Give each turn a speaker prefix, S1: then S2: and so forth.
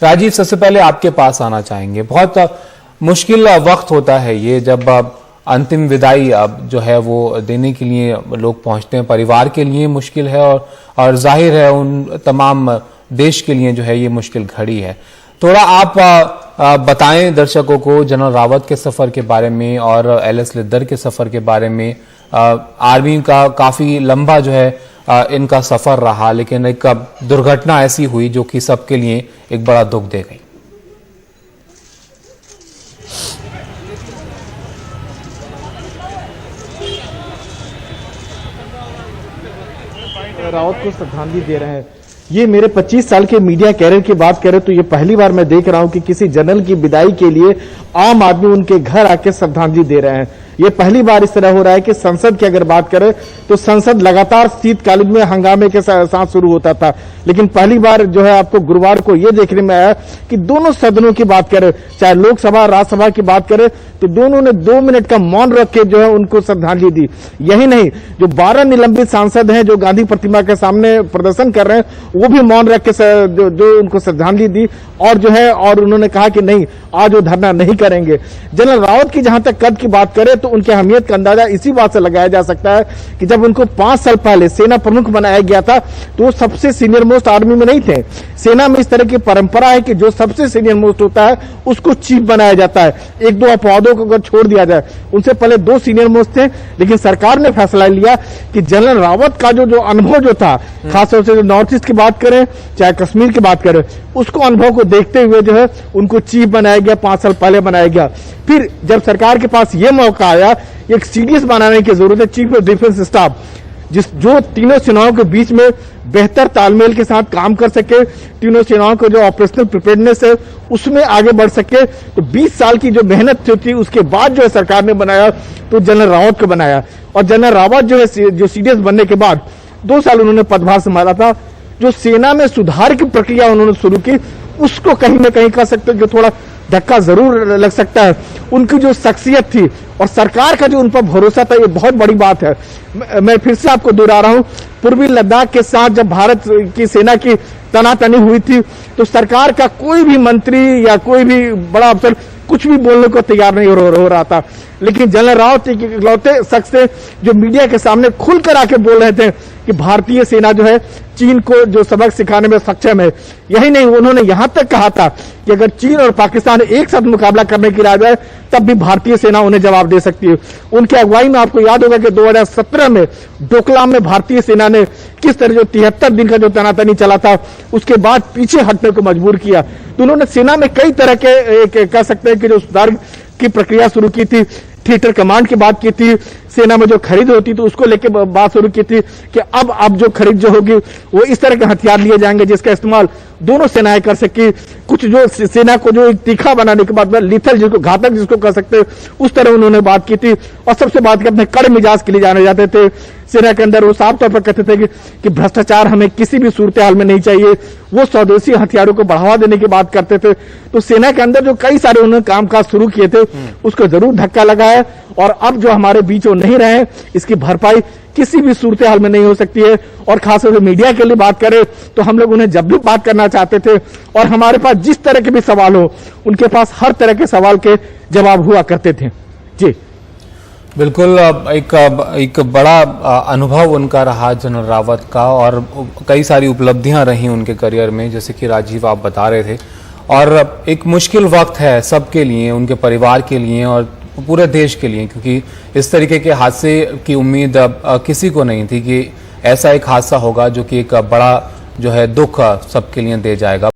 S1: राजीव, सबसे पहले आपके पास आना चाहेंगे। बहुत मुश्किल वक्त होता है ये, जब अंतिम विदाई अब जो है वो देने के लिए लोग पहुंचते हैं। परिवार के लिए मुश्किल है और जाहिर है उन तमाम देश के लिए जो है ये मुश्किल घड़ी है। थोड़ा आप बताएं दर्शकों को जनरल रावत के सफर के बारे में और एलएस लिद्दर के सफर के बारे में। आर्मी का काफी लंबा जो है इनका सफर रहा, लेकिन एक दुर्घटना ऐसी हुई जो कि सबके लिए एक बड़ा दुख दे गई।
S2: रावत को श्रद्धांजलि दे रहे हैं। ये मेरे 25 साल के मीडिया कैरियर की बात करें तो ये पहली बार मैं देख रहा हूं कि किसी जनरल की विदाई के लिए आम आदमी उनके घर आके श्रद्धांजलि दे रहे हैं। ये पहली बार इस तरह हो रहा है कि संसद की अगर बात करें तो संसद लगातार शीतकालीन में हंगामे के साथ शुरू होता था, लेकिन पहली बार जो है आपको गुरुवार को ये देखने में आया कि दोनों सदनों की बात करें, चाहे लोकसभा राज्यसभा की बात करें, तो दोनों ने 2 मिनट का मौन रख के जो है उनको श्रद्धांजलि दी। यही नहीं, जो 12 निलंबित सांसद हैं जो गांधी प्रतिमा के सामने प्रदर्शन कर रहे हैं, वो भी मौन रख के जो उनको श्रद्धांजलि दी और जो है और उन्होंने कहा कि नहीं, आज वो धरना नहीं करेंगे। जनरल रावत की जहां तक कद की बात करें तो उनकी अहमियत का अंदाजा इसी बात से लगाया जा सकता है कि जब उनको 5 साल पहले सेना प्रमुख बनाया गया था तो वो सबसे सीनियर मोस्ट आर्मी में नहीं थे। सेना में इस तरह की परंपरा है कि जो सबसे सीनियर मोस्ट होता है उसको चीफ बनाया जाता है। 1-2 अपवादों को अगर छोड़ दिया जाए, उनसे पहले 2 सीनियर मोस्ट थे, लेकिन सरकार ने फैसला लिया कि जनरल रावत का जो अनुभव जो था, खासतौर से जो नॉर्थ ईस्ट की बात करें चाहे कश्मीर की बात करें, उसको अनुभव को देखते हुए जो है उनको चीफ बनाया गया, 5 साल पहले बनाया गया। फिर जब सरकार के पास ये मौका आया, एक सीडीएस बनाने की जरूरत है, चीफ ऑफ डिफेंस स्टाफ, जो तीनों सेनाओं के बीच में बेहतर तालमेल के साथ काम कर सके, तीनों सेनाओं को जो ऑपरेशनल प्रिपेयर्डनेस है उसमें आगे बढ़ सके। तो 20 साल की जो मेहनत थी उसके बाद जो है सरकार ने बनाया तो जनरल रावत को बनाया। और जनरल रावत जो है जो सीडीएस बनने के बाद 2 साल उन्होंने पदभार संभाला था। जो सेना में सुधार की प्रक्रिया उन्होंने शुरू की, उसको कहीं ना कहीं कह सकते जो थोड़ा धक्का जरूर लग सकता है। उनकी जो शख्सियत थी और सरकार का जो उन पर भरोसा था, ये बहुत बड़ी बात है। मैं फिर से आपको दोहरा रहा हूं, पूर्वी लद्दाख के साथ जब भारत की सेना की तनातनी हुई थी तो सरकार का कोई भी मंत्री या कोई भी बड़ा अफसर कुछ भी बोलने को तैयार नहीं हो रहा था, लेकिन जनरल रावत एक इकलौते शख्स थे जो मीडिया के सामने खुलकर आके बोल रहे थे कि भारतीय सेना जो है चीन को जो सबक सिखाने में सक्षम है। यही नहीं, उन्होंने यहां तक कहा था कि अगर चीन और पाकिस्तान एक साथ मुकाबला करने की आ जाए तब भी भारतीय सेना उन्हें जवाब दे सकती है। उनकी अगुवाई में आपको याद होगा कि 2017 में डोकलाम में भारतीय सेना ने किस तरह जो 73 दिन का जो तनातनी चला था उसके बाद पीछे हटने को मजबूर किया। तो उन्होंने सेना में कई तरह के कह सकते हैं कि जो सुधार की प्रक्रिया शुरू की थी, थिएटर कमांड की बात की थी, सेना में जो खरीद होती तो उसको लेके बात शुरू की थी कि अब जो खरीद जो होगी वो इस तरह के हथियार लिए जाएंगे जिसका इस्तेमाल दोनों सेनाएं कर सकी। कुछ जो सेना को जो एक तीखा बनाने के बाद लिथल जिसको घातक जिसको कर सकते हैं उस तरह उन्होंने बात की थी। और सबसे बात अपने कड़े मिजाज के लिए जाने जाते थे। सेना के अंदर वो साफ तौर पर कहते थे कि भ्रष्टाचार हमें किसी भी सूरत हाल में नहीं चाहिए। वो स्वदेशी हथियारों को बढ़ावा देने की बात करते थे। तो सेना के अंदर जो कई सारे उन्होंने कामकाज शुरू किए थे उसको जरूर धक्का लगा है और अब जो हमारे बीच वो नहीं रहे, इसकी भरपाई किसी भी सूरत हाल में नहीं हो सकती है। और खासतौर से मीडिया के लिए बात करें तो हम लोग उन्हें जब भी बात करना चाहते थे और हमारे पास जिस तरह के भी सवाल हो, उनके पास हर तरह के सवाल के जवाब हुआ करते थे। जी
S1: बिल्कुल, एक बड़ा अनुभव उनका रहा जनरल रावत का और कई सारी उपलब्धियां रही उनके करियर में, जैसे कि राजीव आप बता रहे थे। और एक मुश्किल वक्त है सबके लिए, उनके परिवार के लिए और पूरे देश के लिए, क्योंकि इस तरीके के हादसे की उम्मीद किसी को नहीं थी कि ऐसा एक हादसा होगा जो कि एक बड़ा जो है दुख सबके लिए दे जाएगा।